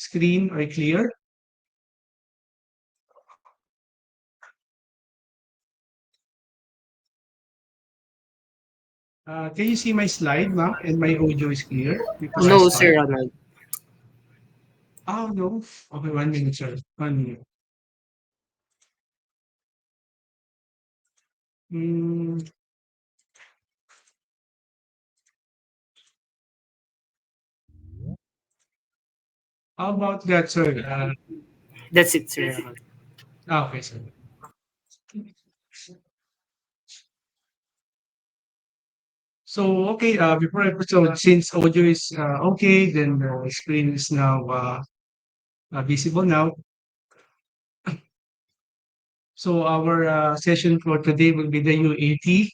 screen are clear? Can you see my slide, ma'am? And my audio is clear before I No, Sir start? Ronald. Oh, no. Okay, 1 minute, sir. 1 minute. Hmm, how about that, sir? That's it, Sir Ronald. Okay, sir. So, okay, before I proceed, since audio is okay, then the screen is now visible now. So, our session for today will be the UAT.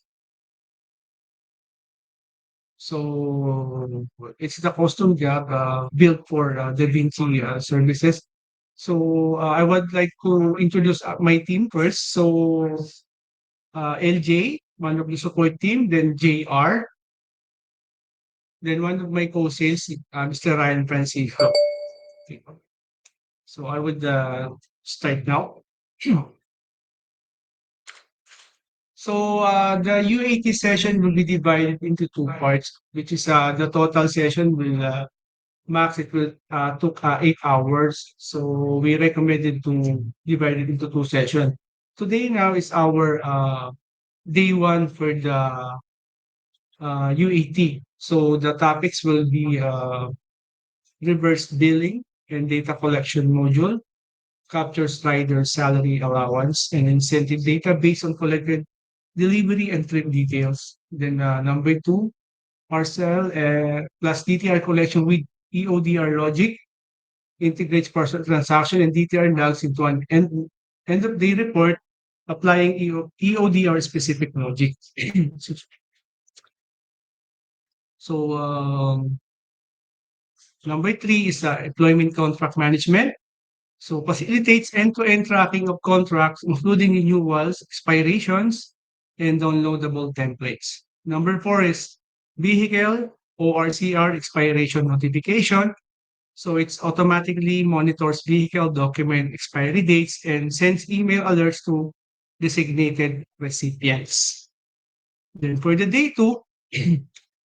So, it's the custom job built for Da Vinci services. So, I would like to introduce my team first. So, LJ, one of the support team, then JR, then one of my co-sales, Mr. Ryan Francisco. Okay. So I would start now. So the UAT session will be divided into two parts, which is the total session will max it will took 8 hours. So we recommended to divide it into two sessions. Today now is our day one for the UAT. So the topics will be reverse billing and data collection module, captures rider salary allowance and incentive data based on collected delivery and trip details. Then number two, parcel plus DTR collection with EODR logic integrates parcel transaction and DTR logs into an end of day report applying EODR specific logic. So number three is employment contract management. So facilitates end-to-end tracking of contracts, including renewals, expirations, and downloadable templates. Number four is vehicle ORCR expiration notification. So it's automatically monitors vehicle document expiry dates and sends email alerts to designated recipients. Then for the day two,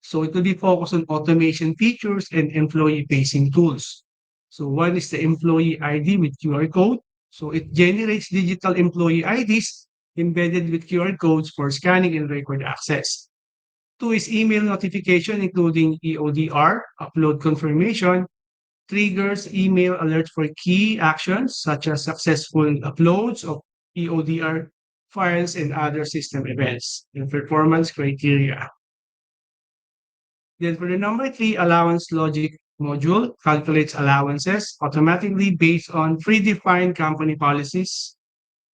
so it will be focused on automation features and employee-facing tools. So one is the employee ID with QR code. So it generates digital employee IDs embedded with QR codes for scanning and record access. Two is email notification, including EODR, upload confirmation, triggers email alerts for key actions such as successful uploads of EODR files and other system events and performance criteria. Then for the number three, allowance logic module calculates allowances automatically based on predefined company policies.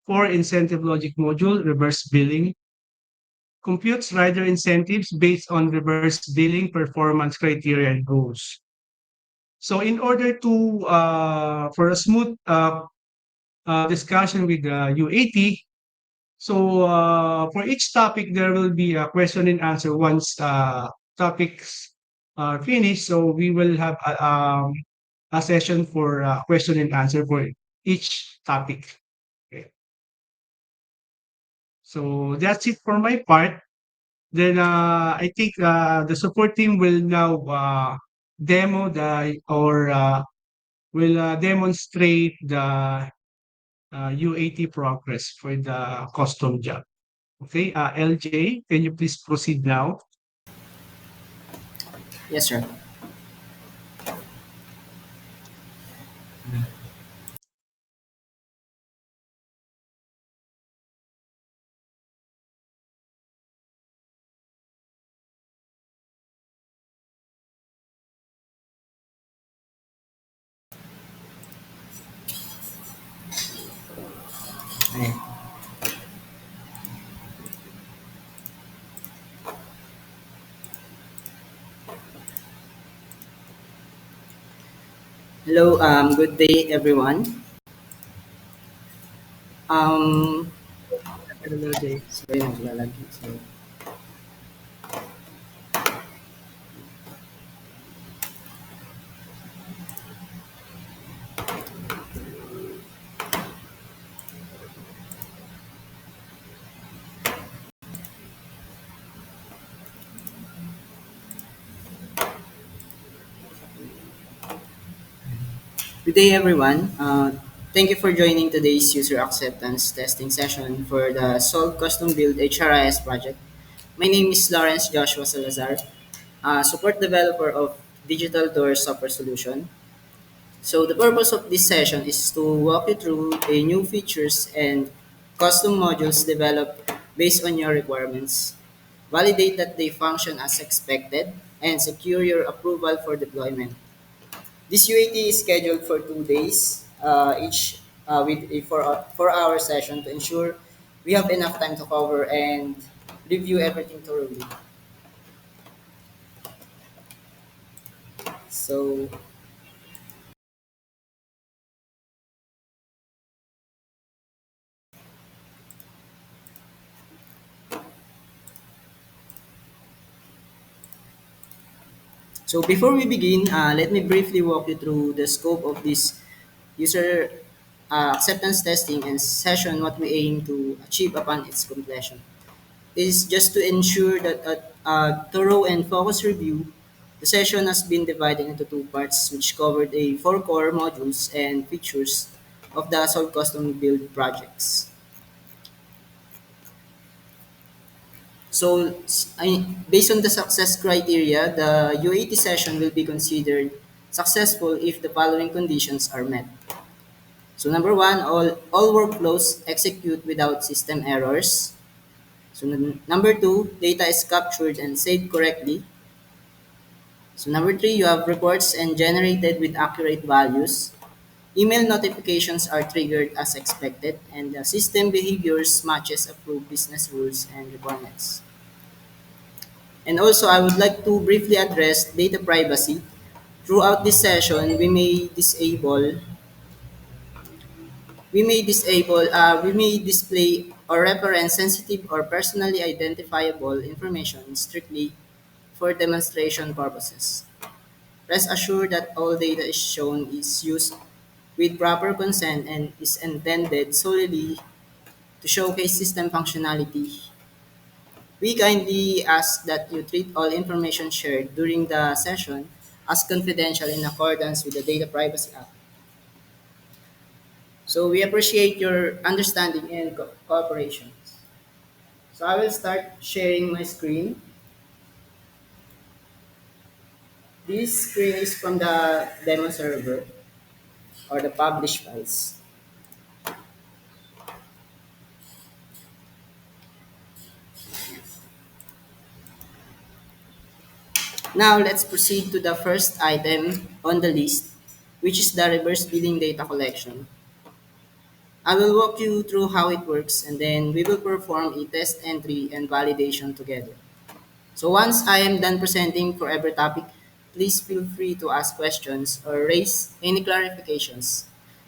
For incentive logic module, reverse billing computes rider incentives based on reverse billing performance criteria and goals. So in order to for a smooth discussion with the UAT, so for each topic there will be a question and answer once topics are finished. So we will have a session for question and answer for each topic. Okay. So that's it for my part. Then I think the support team will now demo the or will demonstrate the UAT progress for the custom job. Okay, LJ, can you please proceed now? Yes, sir. Ayan. Hello, good day, everyone. Um, Hello, LJ. sorry, naglalagi. So, Good day, everyone. Thank you for joining today's user acceptance testing session for the Solve Custom Build HRIS project. My name is Lawrence Joshua Salazar, support developer of Digital Door Software Solution. So the purpose of this session is to walk you through a new features and custom modules developed based on your requirements, validate that they function as expected, and secure your approval for deployment. This UAT is scheduled for 2 days, each with a 4-hour session to ensure we have enough time to cover and review everything thoroughly. So, so, before we begin, let me briefly walk you through the scope of this user acceptance testing and session, what we aim to achieve upon its completion. Is just to ensure that a thorough and focused review, the session has been divided into two parts, which covered a four core modules and features of the Solve Custom Build projects. So, based on the success criteria, the UAT session will be considered successful if the following conditions are met. So, number one, all workflows execute without system errors. So, number two, data is captured and saved correctly. So number three, you have reports and generated with accurate values. Email notifications are triggered as expected, and the system behaviors matches approved business rules and requirements. And also, I would like to briefly address data privacy. Throughout this session, we may display or reference sensitive or personally identifiable information strictly for demonstration purposes. Rest assured that all data is shown is used with proper consent and is intended solely to showcase system functionality. We kindly ask that you treat all information shared during the session as confidential in accordance with the Data Privacy Act. So we appreciate your understanding and cooperation. So I will start sharing my screen. This screen is from the demo server or the published files. Now let's proceed to the first item on the list, which is the reverse billing data collection. I will walk you through how it works and then we will perform a test entry and validation together. So once I am done presenting for every topic, please feel free to ask questions or raise any clarifications.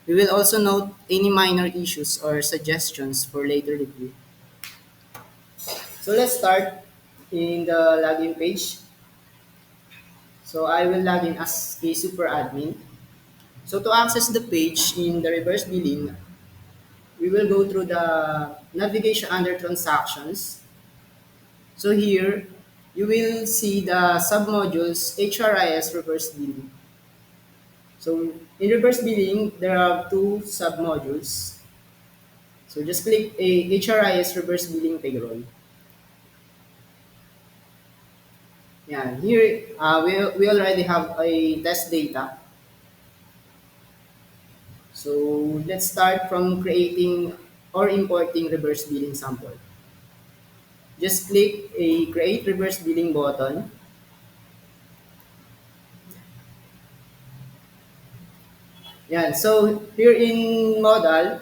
We will also note any minor issues or suggestions for later review. So let's start in the login page. So I will log in as a super admin. So to access the page in the reverse billing, we will go through the navigation under transactions. So here, you will see the submodules HRIS reverse billing. So in reverse billing, there are two submodules. So just click a HRIS reverse billing payroll. Yeah, here we already have a test data. So let's start from creating or importing reverse billing sample. Just click a create reverse billing button. Yeah, so here in modal,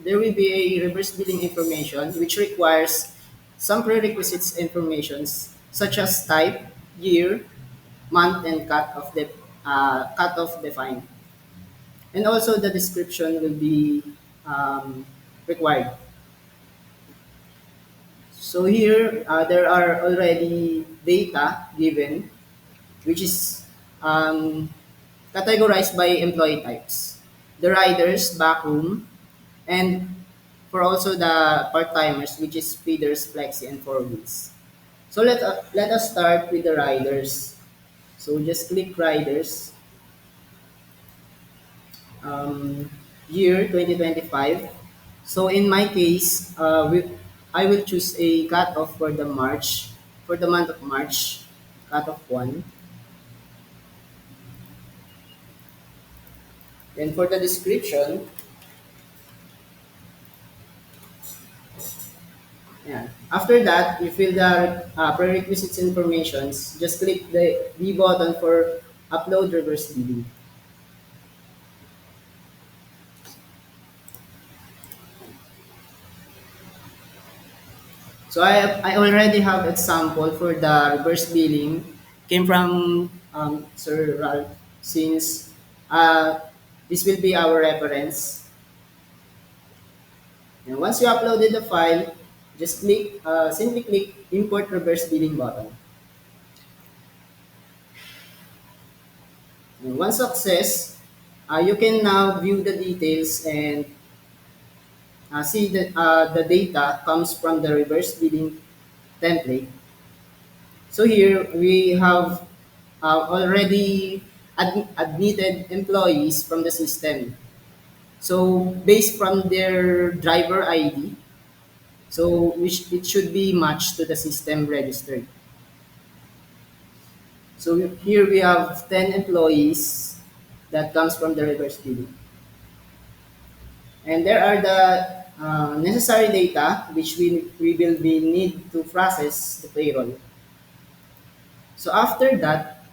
there will be a reverse billing information which requires some prerequisites informations such as type, year, month, and cut off defined. And also the description will be required. So here there are already data given which is um, categorized by employee types. The riders, backroom, and for also the part-timers, which is feeders, flexi, and four wheels. So let us start with the riders. So just click riders. um, year 2025. So in my case, I will choose a cutoff for the March, for the month of March, cutoff 1. Then for the description, yeah. After that, you fill the prerequisites informations. Just click the B button for upload reverse billing. So I already have example for the reverse billing. Came from Sir Ralph since uh, this will be our reference. And once you uploaded the file, just simply click import reverse billing button. And once success, you can now view the details and see that the data comes from the reverse billing template. So here we have already admitted employees from the system. So based from their driver ID, so which it should be matched to the system registered. So here we have 10 employees that comes from the reverse billing. And there are the necessary data which we will be need to process the payroll. So after that,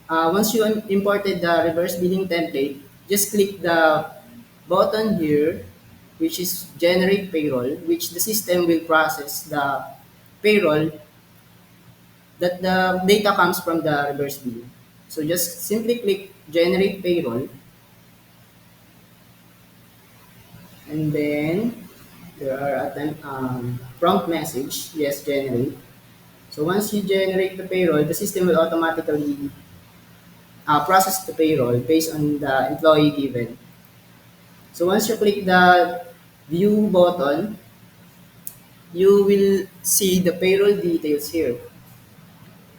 once you imported the reverse billing template, just click the button here, which is generate payroll, which the system will process the payroll that the data comes from the reverse billing. So just simply click generate payroll, and then there are prompt message, yes, generate. So once you generate the payroll, the system will automatically process the payroll based on the employee given. So once you click the view button, you will see the payroll details here.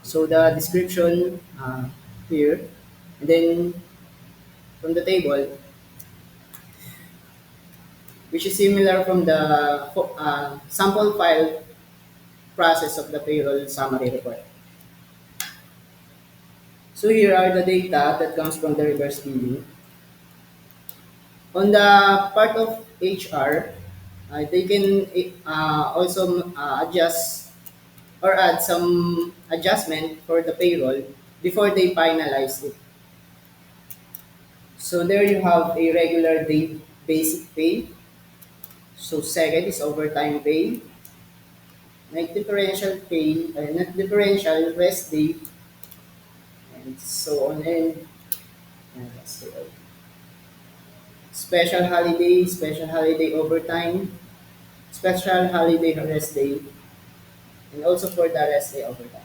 So the description here, and then from the table, which is similar from the sample file process of the payroll summary report. So here are the data that comes from the reverse billing. On the part of HR, they can also adjust or add some adjustment for the payroll before they finalize it. So there you have a regular day basic pay. So second is overtime pay, night differential pay, not differential rest day, and so on and so on. Special holiday overtime, special holiday rest day, and also for the rest day overtime.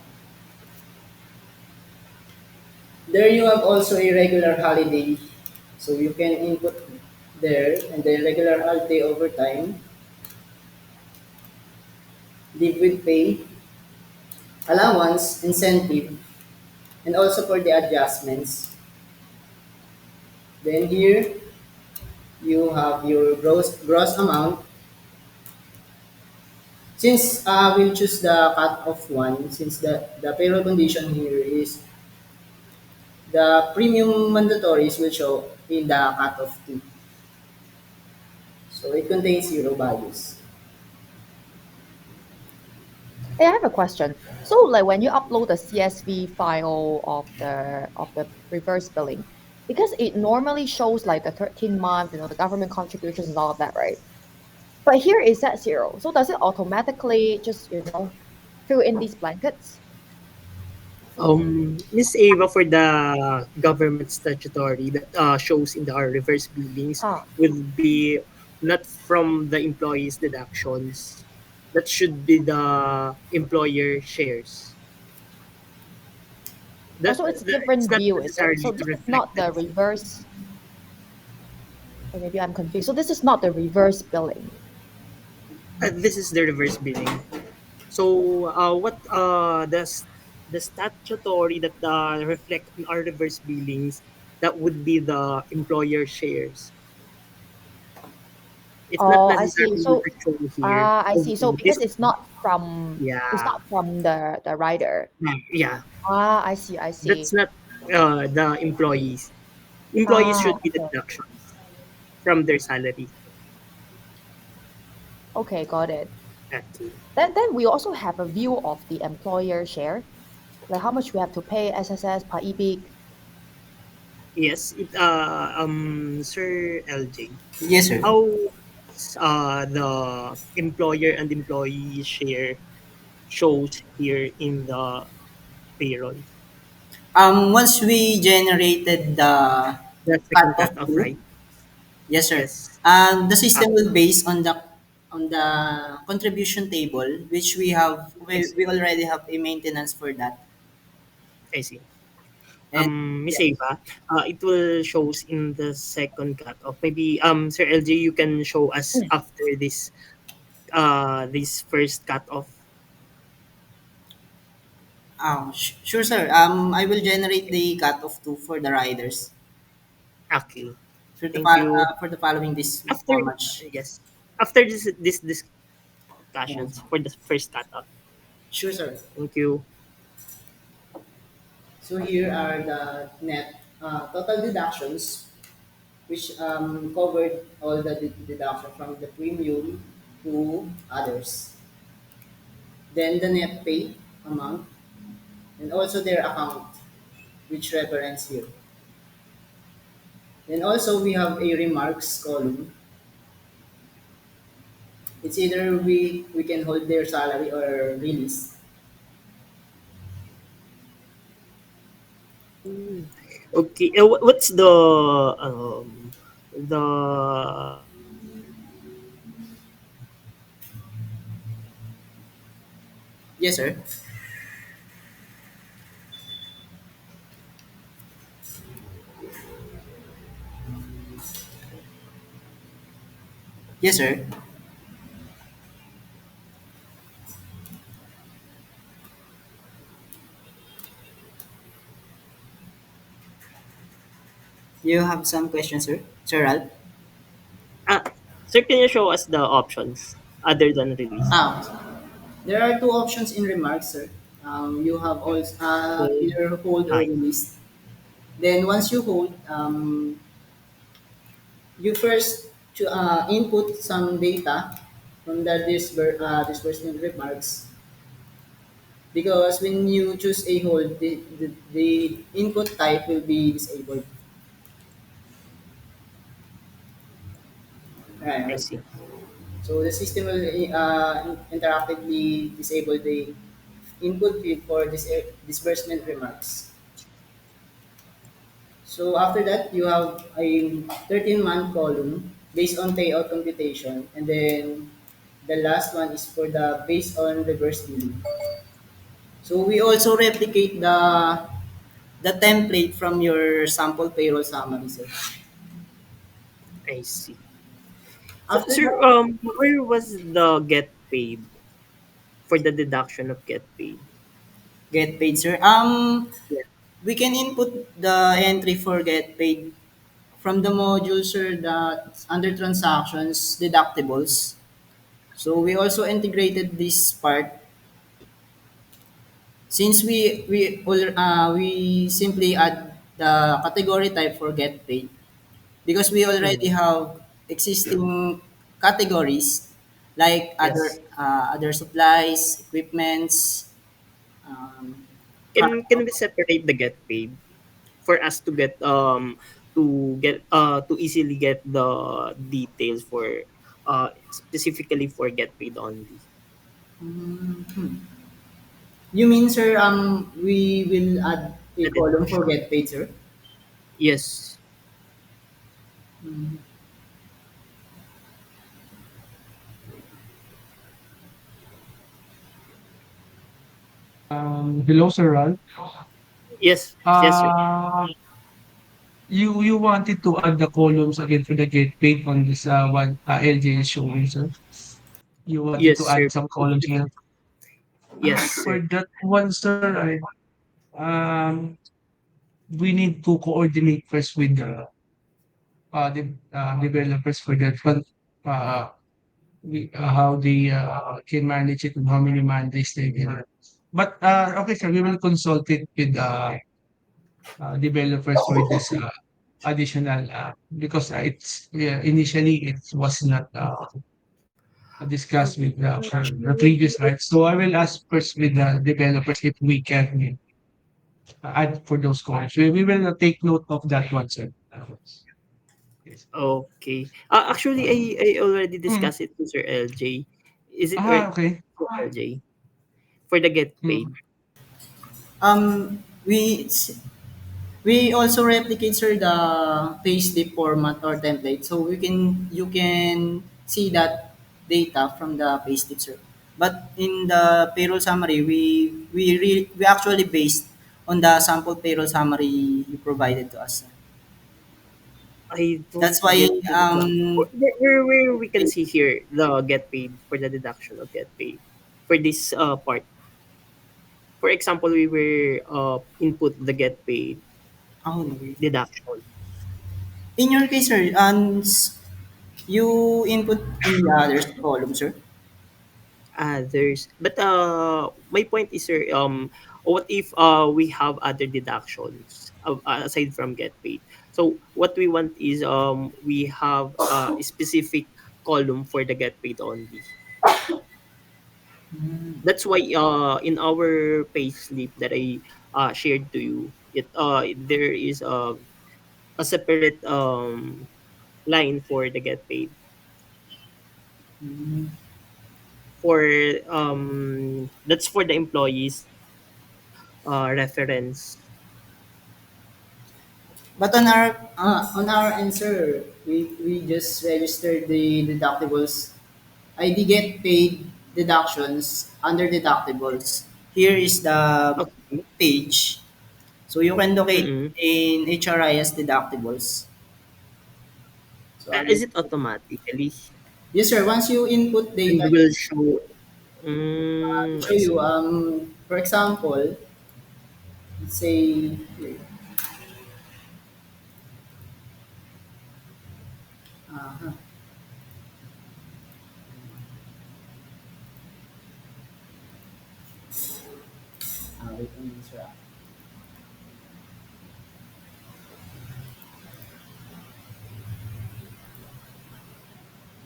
There you have also a regular holiday, so you can input there, and then regular holiday overtime, leave with pay, allowance, incentive, and also for the adjustments. Then here you have your gross amount. Since we'll choose the cut-off one, since the payroll condition here is the premium mandatories will show in the cut-off 2. So it contains zero values. Hey, I have a question. So, like when you upload the CSV file of the reverse billing, because it normally shows like the 13 months, the government contributions and all of that, right? But here is at zero. So does it automatically just fill in these blankets? Miss Ava, for the government statutory that shows in our reverse billings Ah, will be not from the employees' deductions. That should be the employer shares. also it's a It's different not view, is it? So necessarily this is not reflected. the reverse, or maybe I'm confused. So this is not the reverse billing. This is the reverse billing. So, what does the statutory that reflect in our reverse billings that would be the employer shares. It's not Oh, I see. necessarily So, to show here. I see. So This, because it's yeah, not from the rider. yeah, I see, I see. that's not the employees. Employees Ah, should be the okay. deductions from their salary. Okay, got it. Okay. Then we also have a view of the employer share, like how much we have to pay SSS per EBIC. Yes, Sir LJ, Yes, sir. how the employer and employee share shows here in the payroll? Once we generated the The second cut-off cut off, two, right? yes, sir. Yes. The Ah, system will base on the contribution table, which I we see. already have a maintenance for that. I see. And Miss yes, Ava, it will shows in the second cut off. Maybe Sir LJ, you can show us Mm. after this first cut off. sure, sir. I will generate the cut-off two for the riders Okay. Thank you. for the following this After format. yes, after this discussions for the first cut off. Sure, sir. Thank you. So here are the net total deductions, which covered all the deduction from the premium to others. Then the net pay amount, and also their account, which reference here. Then also we have a remarks column. It's either we can hold their salary or release. Okay, what's the Yes, sir. Yes, sir. You have some questions, sir? Sir Ralph? ah sir, can you show us the options other than release? There are two options in remarks, sir. You have also Hold. either hold or Hi. release. Then once you hold, you first input some data from the disbursement remarks, because when you choose a hold, the input type will be disabled. I Right. see. So the system will interactively disable the input field for disbursement remarks. So after that, you have a 13-month column based on payout computation, and then the last one is for the based on reverse billing. So we also replicate the template from your sample payroll summary, sir. I see. So, After sir, that, where was the get paid for the deduction of get paid? get paid, sir. Yeah. We can input the entry for get paid from the module, sir, that under transactions deductibles. So we also integrated this part since we simply add the category type for get paid, because we already Mm. have existing categories like Yes. other supplies, equipments, um, Can we separate the get paid for us to easily get the details for specifically for get paid only? you mean, sir, we will add a The column for deduction. get paid, sir? Yes. Hello, Sir Ralph. Yes. Yes, sir. Uh, you wanted to add the columns again for the get paid on this one LJ is showing, sir. You wanted Yes, to sir. add some columns here. Yes, For sir. that one, sir, I um we need to coordinate first with the developers for that one. Uh, how they can manage it and how many mandates they can. But okay, sir, we will consult it with developers for this additional because it's initially it was not discussed with the previous right. So I will ask first with the developers if we can add for those comments. We will take note of that one, sir. Yes. Okay. Actually, I already Mm. discussed it to Sir LJ. Is it right, Okay. Sir LJ? For the get paid. Mm. Um, we we also replicate, sir, the payslip format or template, so you can see that data from the payslip, sir. But in the payroll summary, we actually based on the sample payroll summary you provided to us, sir. I don't That's why get the where we can see here the get paid for the deduction of get paid for this part. For example, we were input the get paid oh, no, wait. deduction. In your case, sir, you input in the others column, sir. Others. But my point is, sir, what if we have other deductions aside from get paid? So what we want is we have a specific column for the get paid only. That's why in our payslip that I shared to you, there is a separate line for the get paid Mm. for that's for the employees reference. But on our answer, we just registered the deductibles. I did get paid deductions under deductibles. Here is the Okay. page. So you can locate Mm-mm. in HRIS deductibles. So I will, Is it automatically? yes, sir. Once you input And data, will show. to show I you, see. for example, let's say here. Uh-huh. Wait a minute, sir.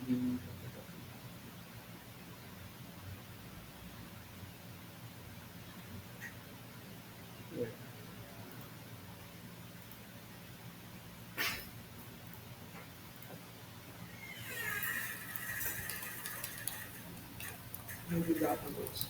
The- here. The deductibles.